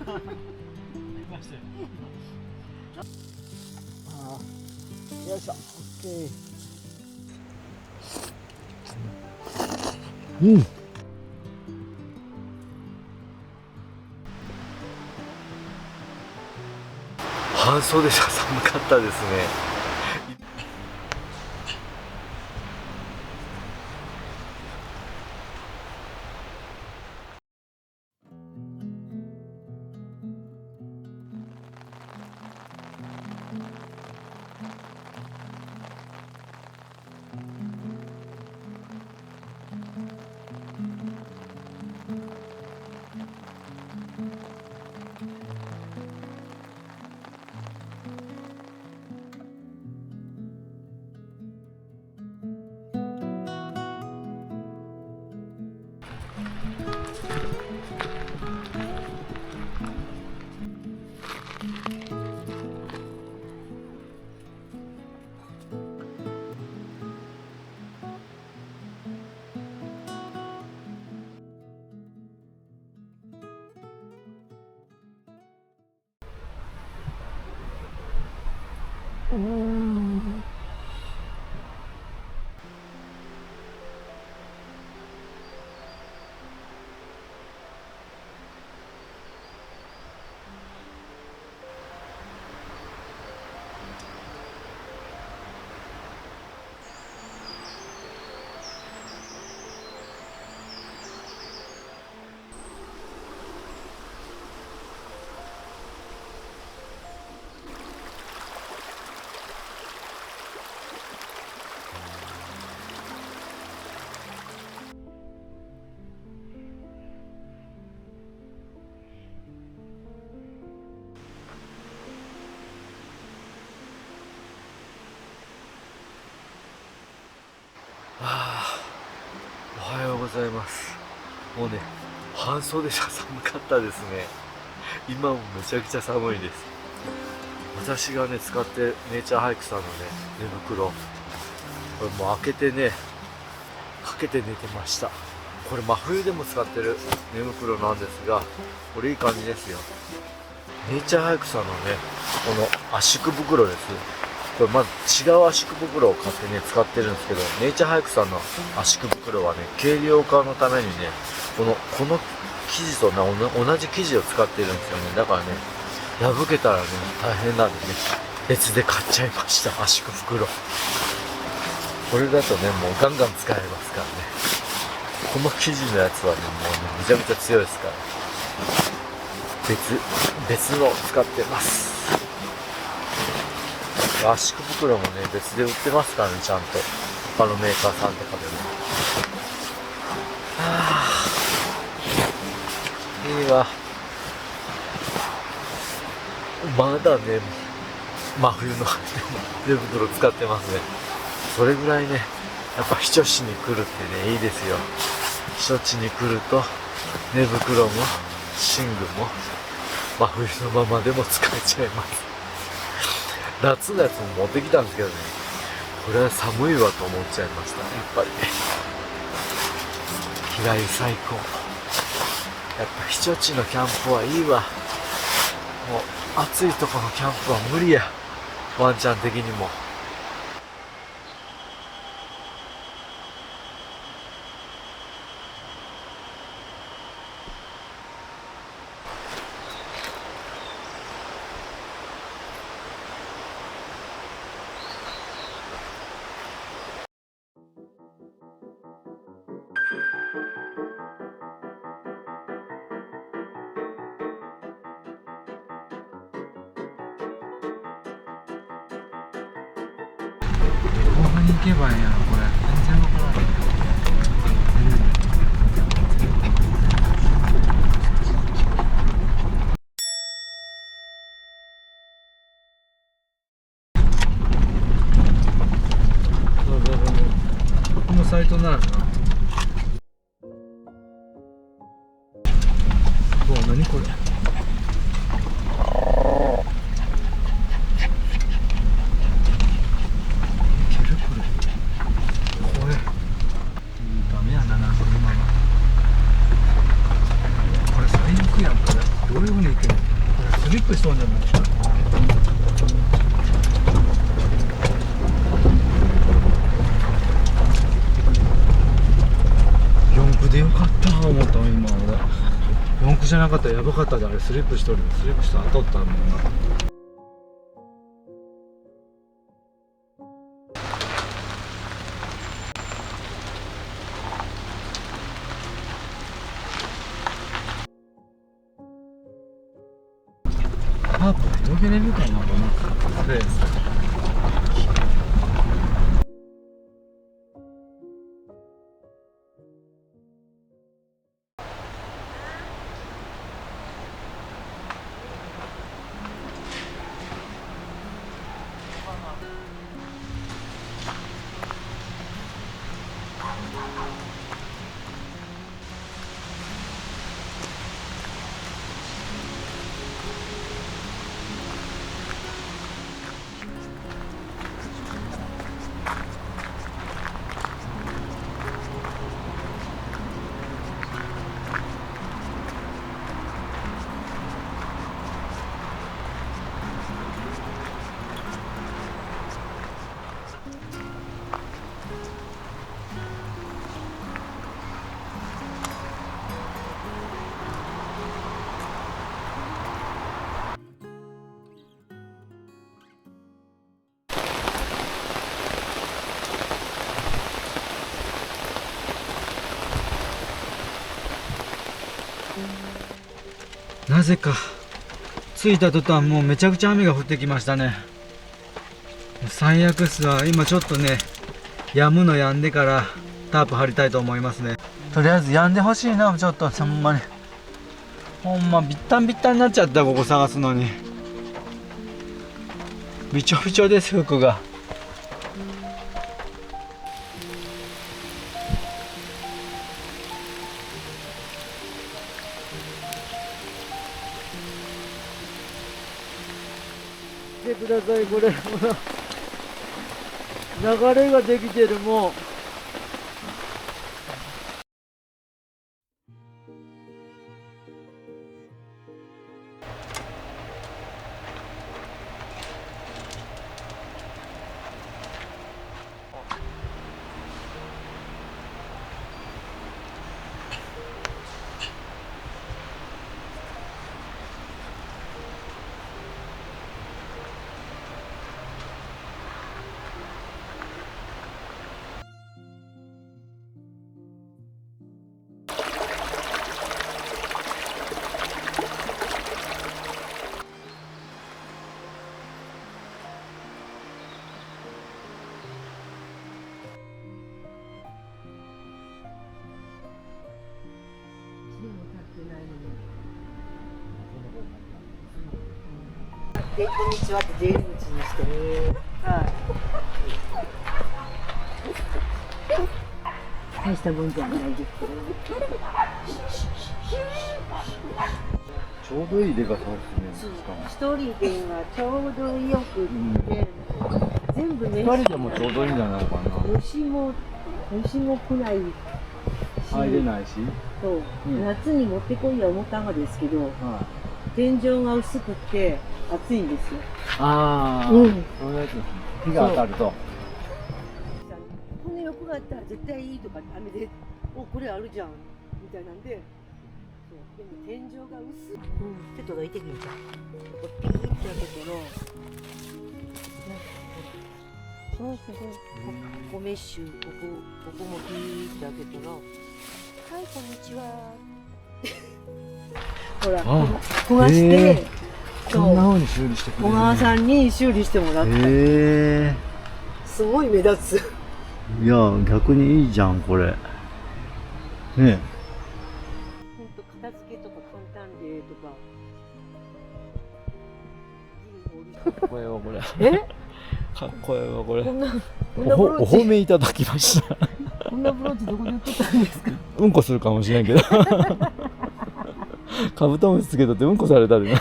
よいしょ。オッケー。うん。半袖じゃ寒かったですね。おはようございます。もうね、半袖じゃ寒かったですね。今もめちゃくちゃ寒いです。私がね、使ってるネイチャーハイクさんのね、寝袋。これもう開けてね、かけて寝てました。これ真冬でも使ってる寝袋なんですが、これいい感じですよ。ネイチャーハイクさんのね、この圧縮袋です。これまず違う圧縮袋を買ってね使ってるんですけど、ネイチャーハイクさんの圧縮袋はね、軽量化のためにね、この生地とね同じ生地を使ってるんですよね。だからね、破けたらね大変なんでね、別で買っちゃいました。圧縮袋。これだとね、もうガンガン使えますからね。この生地のやつはね、もうねめちゃめちゃ強いですから、別のを使ってます。圧縮袋もね、別で売ってますからね、ちゃんと。他のメーカーさんとかでも。いいわ。まだね、真冬の寝袋使ってますね。それぐらいね、やっぱ避暑地に来るってね、いいですよ。避暑地に来ると、寝袋も寝具も真冬のままでも使えちゃいます。夏のやつも持ってきたんですけどね、これは寒いわと思っちゃいましたね。やっぱりね、日帰り最高。やっぱ避暑地のキャンプはいいわ。もう暑いとこのキャンプは無理や、ワンちゃん的にも。後半に行けばいいやろ、これ。全然わからない。このサイトならな。うわ、何これ。どういうふうに行くの？ップしとんじゃないですか。四駆でよかった思ったわ今俺。四駆じゃなかったらやばかったで、あれスリップしとる。スリップして当たったもんな。タープ広げれるかな、このスペース。なぜか着いた途端もうめちゃくちゃ雨が降ってきましたね。最悪っすわ。今ちょっとね止むの止んでからタープ張りたいと思いますね。とりあえず止んでほしいな。ちょっとほんまにほんまビッタンビッタンになっちゃった。ここ探すのにびちょびちょです。服が見てください、これほら流れができてる。もうで、こんにちはって出入り口にしてね。はい。大したもんじゃないですけど。ちょうどいいでかさですね。しかも一人ではちょうどよくって、全部ね。二人でもちょうどいいんじゃないかな。虫も来ないし。入れないし。そう、夏に持ってこいや思ったんですけど、はい。天井が薄くって暑いんですよ。ああ、うん。そういうやつですね。日が当たると。この横があったら絶対いいとか雨で、おこれあるじゃんみたいなんで。でも天井が薄い。ちょっとどいてみるじゃん。こうピーって開けたら、そうすると、ここメッシュ、ここもピーって開けたら、はい、こんにちは。ほら、焦がして、こんな風に修理してくれる、小川さんに修理してもらった。すごい目立つ。いや、逆にいいじゃん、これ。ねえ。ほんと、片付けとか簡単例とか。かっこええわ、これ。え？かっこええわ、これ。こんなおブローチ褒めいただきました。こんなブローチどこで売ってたんですか？うんこするかもしれんけど。カブトムシつけとってうんこされたでな。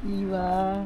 いいわ。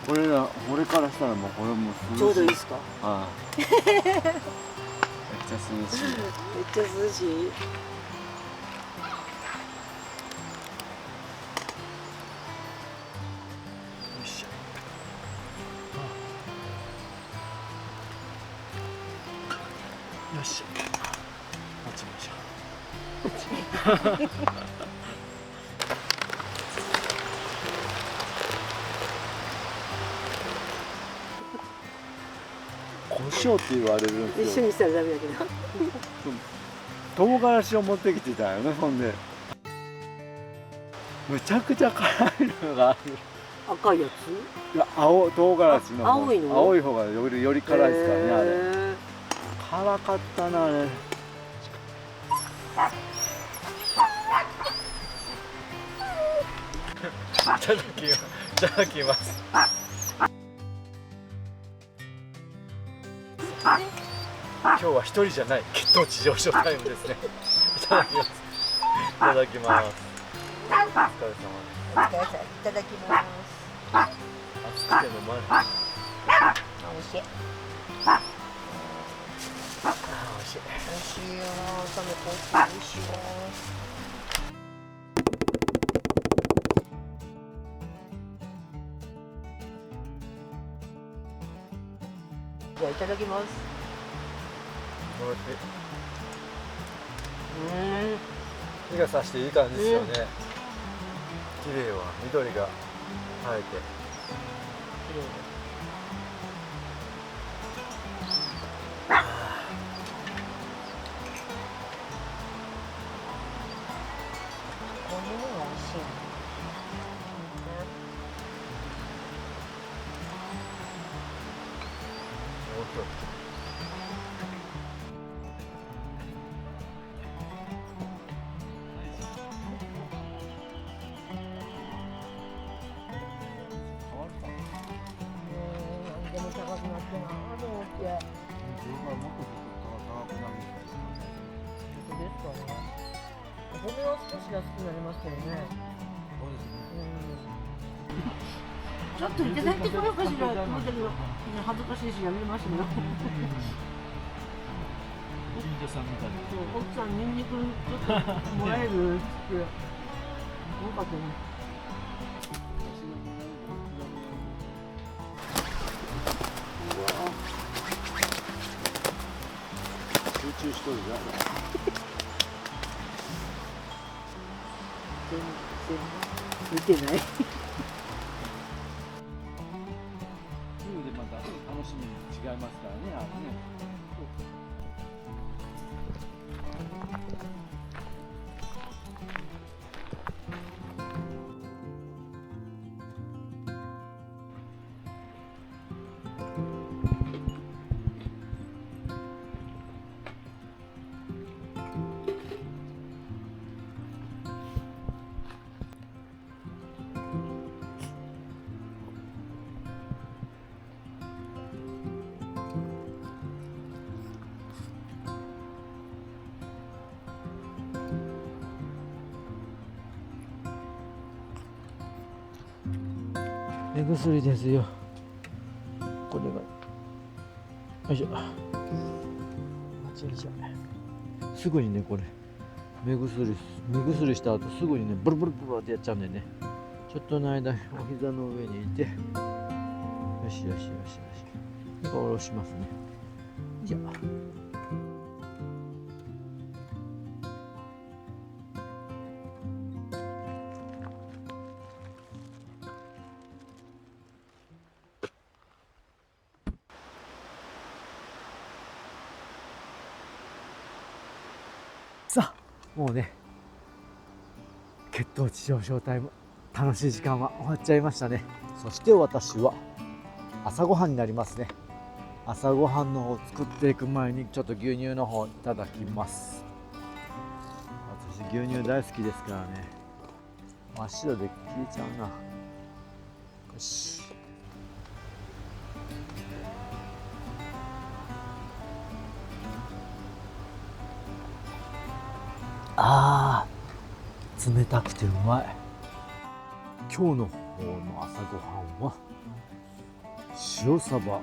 俺からしたらもうこれもうちょうどいいですか？はいめっちゃ涼しい。めっちゃ涼しい。よいしょ。よいしょ。待ちましょう。胡椒って言われるんですよ。一緒にしたらダメだけど。唐辛子を持ってきてたよね。ほんでむちゃくちゃ辛いのがある。赤いやつ？いや唐辛子の方、青いの？青い方がより辛いですからね、あれ。へー。辛かったなあれ。いただきます。今日は一人じゃない血糖値上昇タイムですね。いただきます。いただきます。お疲れ様です。お疲れ様。いただきます。熱くて飲まない。美味しい。美味しい。美味しいよ。サメコーヒー美味しいよ。じゃあいただきます。美味しい。日が差していい感じですよね。綺麗は緑が生えて。こういうのが美味しい。でも高くなってなと思って。本当ですかね。お米は少し安くなりますけどね。ちょっといただいてからかしらと思ったけど、恥ずかしいしやめますよ。奥さんニンニクちょっともらえるって言って、よかったね。集中しとるじゃん。見てない。でまた楽しみに違いますからね、あれね。目薬ですよ。これが。よいしょ。すぐにね、これ。目薬した後すぐにね、ブルブルブルってやっちゃうんでね。ちょっとの間、お膝の上にいて。よし。で、下ろしますね。じゃあ。さあ、もうね、血糖値上昇タイム、楽しい時間は終わっちゃいましたね。そして私は朝ごはんになりますね。朝ごはんの方を作っていく前にちょっと牛乳の方いただきます。私牛乳大好きですからね。真っ白で消えちゃうな。よし。あー、冷たくてうまい。今日の方の朝ごはんは塩サバ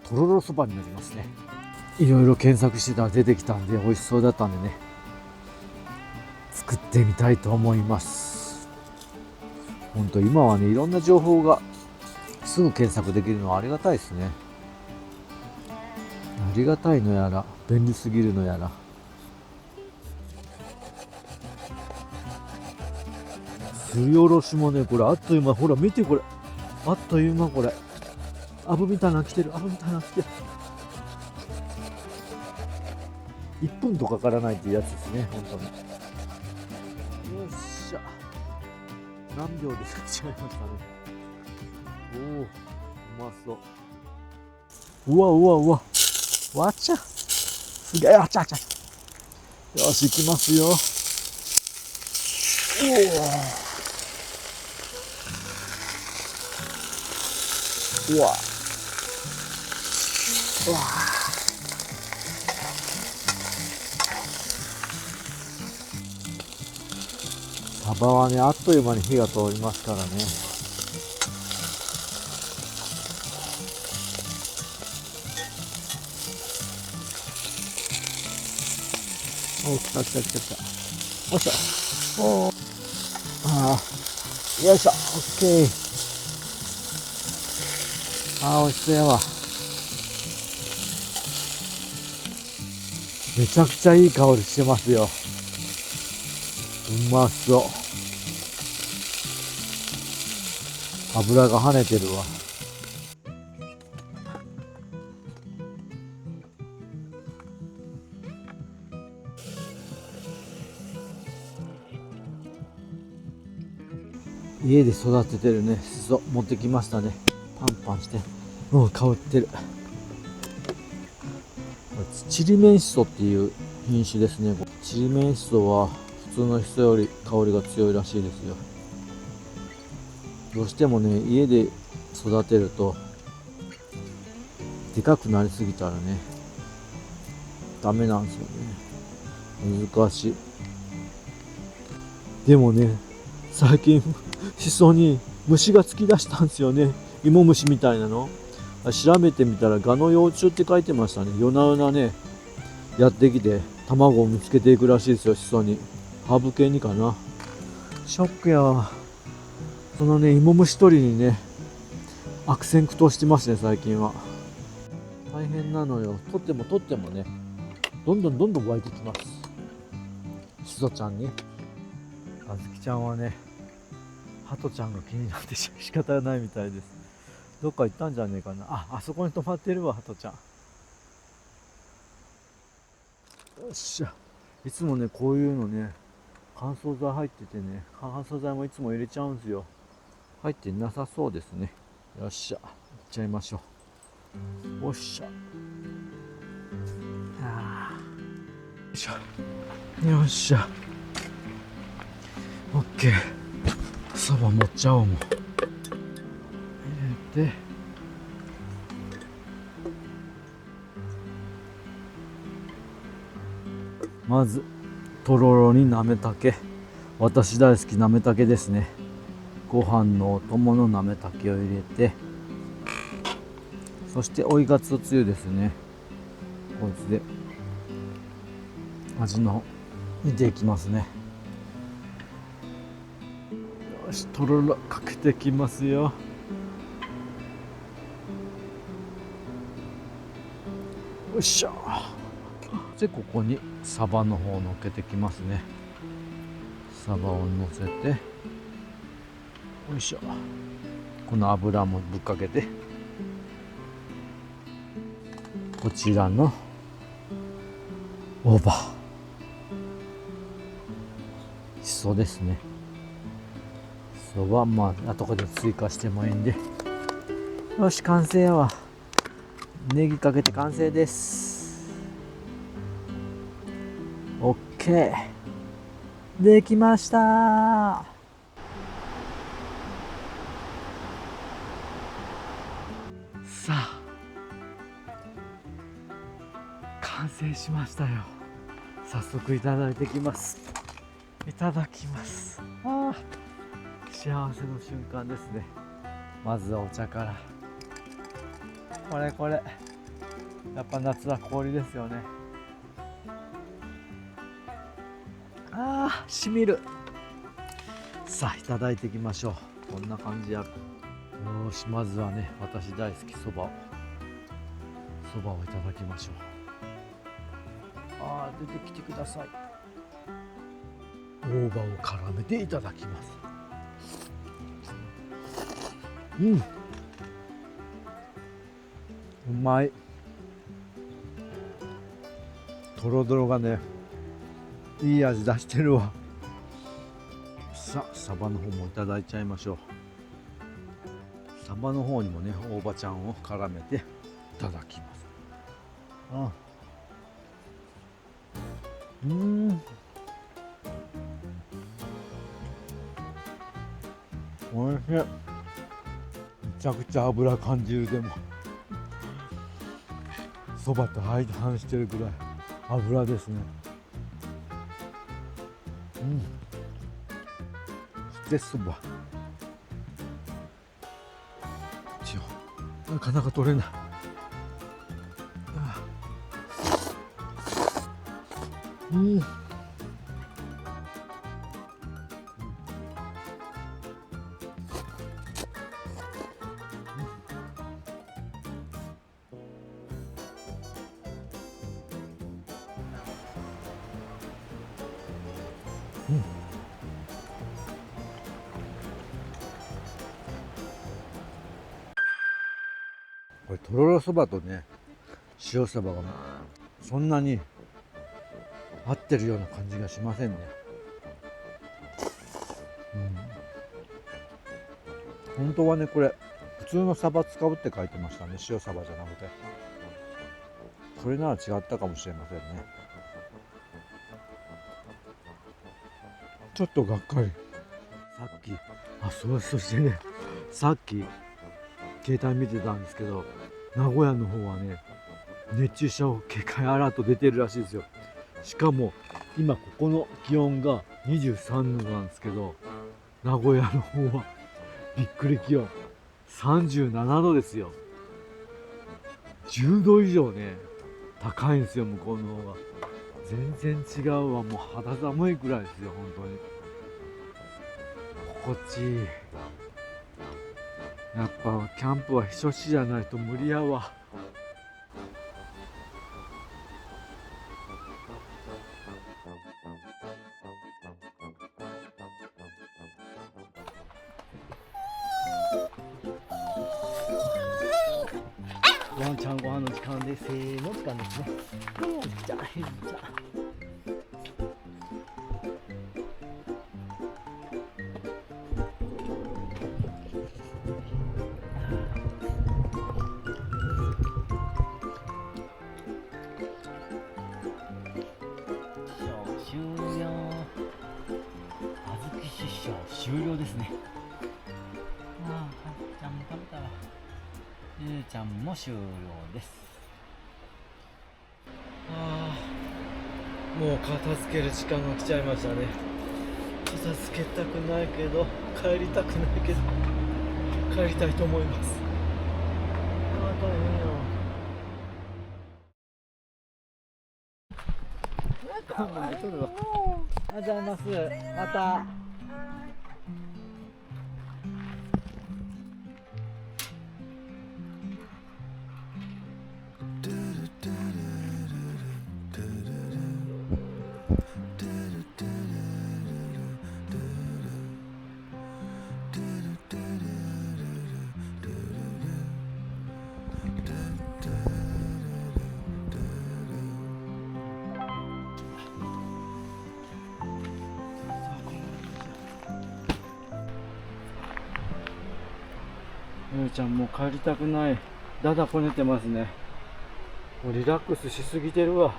とろろそばになりますね。いろいろ検索してたら出てきたんで美味しそうだったんでね、作ってみたいと思います。本当今はね、いろんな情報がすぐ検索できるのはありがたいですね。ありがたいのやら便利すぎるのやら。すりおろしもね、これあっという間、ほら見てこれ、あっという間、これアブみたいなの来てる、アブみたいなの来てる。1分とかからないっていうやつですね、本当に。よっしゃ、何秒で作っちゃいましたね。おお、うまそう。うわうわうわ、わっちゃ、すげえ、あちゃあちゃ。よし、行きますよ。おお、うわうわ、サバはね、あっという間に火が通りますからね。お、来た来た来た来た。おっしゃ。おー。ああ。よいしょ。オッケー。ああ、美味しそうやわ。めちゃくちゃいい香りしてますよ。うまそう。油が跳ねてるわ。家で育ててるね、しそ持ってきましたね。パンパンして、もう香ってる。ちりめんしそっていう品種ですね。ちりめんしそは普通のしそより香りが強いらしいですよ。どうしてもね、家で育てるとでかくなりすぎたらね、ダメなんですよね。難しい。でもね、最近しそに虫がつき出したんですよね。芋虫みたいなの。調べてみたらガの幼虫って書いてましたね。夜な夜なね、やってきて卵を見つけていくらしいですよ、しそに。ハーブ系にかな。ショックやわ。そのね、芋虫取りにね、悪戦苦闘してますね、最近は。大変なのよ。取ってもね、どんどん湧いてきます。しそちゃんに。あずきちゃんはね、ハトちゃんが気になって仕方がないみたいです。どっか行ったんじゃねえかな。あそこに止まってるわ、ハトちゃん。よっしゃ。いつもね、こういうのね、乾燥剤入っててね、乾燥剤もいつも入れちゃうんですよ。入ってなさそうですね。よっしゃ、行っちゃいましょう。おっしゃ。よいしょ。よっしゃ。オッケー。そば持っちゃおうもん。入れて。まずとろろになめたけ。私大好きなめたけですね。ご飯のお供のなめたけを入れて、そして追いがつおつゆですね。こいつで味の煮ていきますね。よし、とろろかけてきますよ。よいしょ。でここにサバの方をのっけてきますね。サバをのせて、よいしょ。この油もぶっかけて、こちらの大葉しそですね。しそはまあ後で追加してもいいんで。よし、完成やわ。ネギかけて完成です。オッケー、できました。さあ、完成しましたよ。早速いただいてきます。いただきます。ああ、幸せの瞬間ですね。まずはお茶から。これこれ、やっぱ夏は氷ですよね。あー、しみる。さあ、いただいていきましょう。こんな感じや。よーし、まずはね、私大好きそばをいただきましょう。あー、出てきてください。大葉を絡めていただきます。うん、うまい。とろどろがね、いい味出してるわ。さあ、サバの方もいただいちゃいましょう。サバの方にもね、大葉ちゃんを絡めていただきます。おいしい。めちゃくちゃ油感じる。でもそばと相反してるぐらい油ですね。そしてそば、なかなか取れない。これとろろそばとね、塩そばがそんなに合ってるような感じがしませんね。本当はね、これ普通のサバ使うって書いてましたね。塩サバじゃなくて。それなら違ったかもしれませんね。ちょっとがっかり。さっき、そしてね、さっき携帯見てたんですけど、名古屋の方はね、熱中症警戒アラート出てるらしいですよ。しかも今ここの気温が23度なんですけど、名古屋の方はびっくり気温37度ですよ。10度以上ね、高いんですよ、向こうの方が。全然違うわ。もう肌寒いくらいですよ、本当に。心地いい。やっぱキャンプは避暑地じゃないと無理やわ。ワンちゃんご飯の時間で、せーの時間ですね。じゃあ、終了。あずき師匠終了ですね。ああ、はっちゃんも食べたわ。ゆうちゃんも終了です。ああ、もう片付ける時間が来ちゃいましたね。片付けたくないけど、帰りたくないけど、帰りたいと思います。ああ、大変よ。今度寝とるわ。ありがとうございます。また。ゆうちゃんもう帰りたくない。だだこねてますね。もうリラックスしすぎてるわ。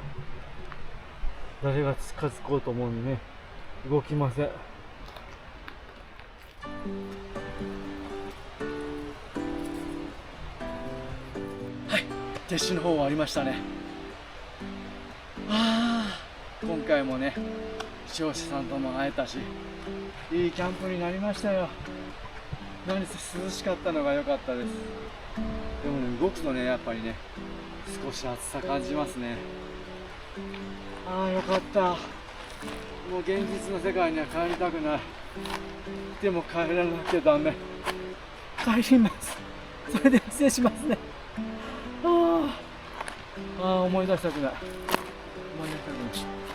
誰が近づこうと思うにね、動きません。はい、撤収の方終わりましたね。今回もね、視聴者さんとも会えたし、いいキャンプになりましたよ。何せ涼しかったのが良かったです。でもね動くとねやっぱりね少し暑さ感じますね。ああよかった。もう現実の世界には帰りたくない。でも帰らなきゃダメ。帰ります。それで失礼しますね。ああ思い出したくない。思い出したくない。